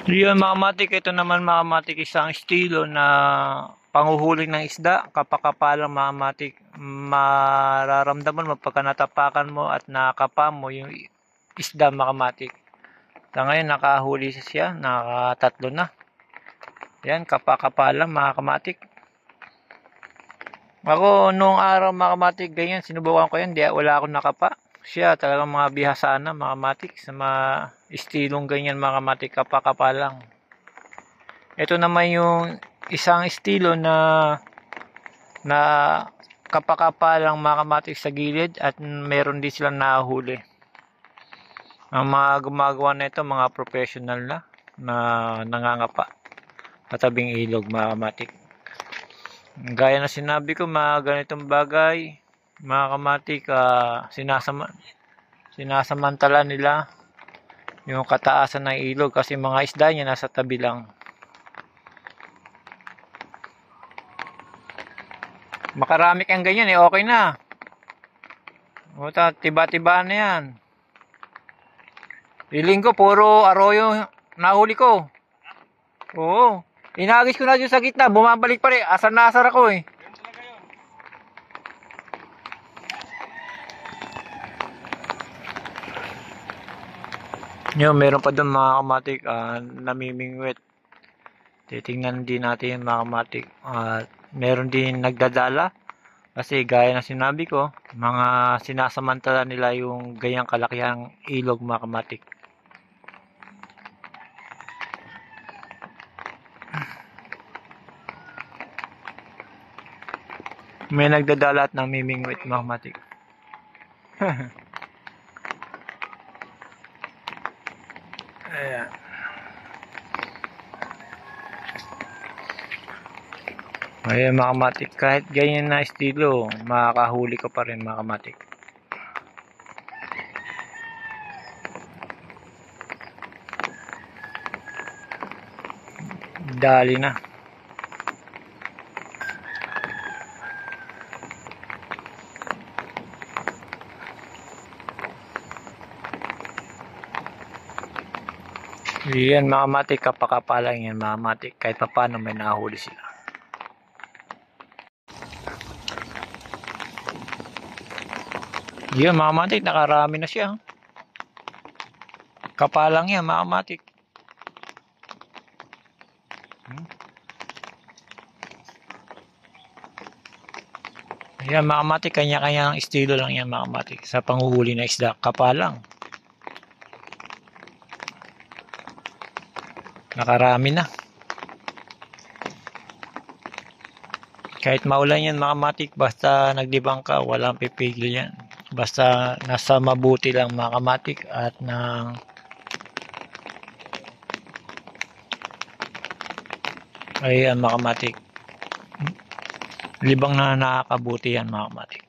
Yun mga kamatik, ito naman mga kamatik isang estilo na panguhuli ng isda. Kapakapalang mga kamatik, mararamdaman mo pagka natapakan mo at nakapa mo yung isda mga kamatik. Sa ngayon nakahuli siya, nakatatlo na. Yan, kapakapalang mga kamatik. Ako noong araw mga kamatik, ganyan, sinubukan ko yan, wala akong nakapa. Siya talagang mga bihasa na mga kamatik sa mga estilong ganyan mga kamatik, kapakapalang. Ito naman yung isang estilo na kapakapalang mga kamatik sa gilid at meron din silang nahuli. Ang mga gumagawa na ito, mga professional na nangangapa sa tabing ilog mga kamatik. Gaya na sinabi ko, mga ganitong bagay, mga kamatik, sinasamantala nila yung kataasan ng ilog kasi mga isda niya nasa tabi lang. Makarami kang ganyan okay na. O, tiba-tiba na yan. Iling ko, puro arroyo nahuli ko. Oo. Inagis ko na dyan sa gitna, bumabalik pa rin. Asar na asar ako eh. Yun, meron pa doon mga kamatik, namimingwit. Titingnan din natin mga kamatik. Meron din nagdadala. Kasi gaya na sinabi ko, mga sinasamantala nila yung ganyang kalakihang ilog mga kamatik. May nagdadala at namimingwit mga kamatik. Ayan. Ayan mga kamatik, kahit ganyan na estilo, makakahuli ka pa rin mga kamatik. Dali na. Yan mga kamatik, kapakapalang yan mga kamatik, kahit pa paano may nahuli sila. Yan mga kamatik, nakarami na siya. Kapalang yan mga kamatik. Yan mga kamatik, kanya-kanyang estilo lang yan mga kamatik sa panguhuli na isda. Kapalang. Nakarami na. Kahit maulan yan mga kamatik, basta naglibang ka, walang pipigil yan. Basta nasa mabuti lang mga kamatik at ng ay mga kamatik. Libang na nakakabuti yan mga kamatik.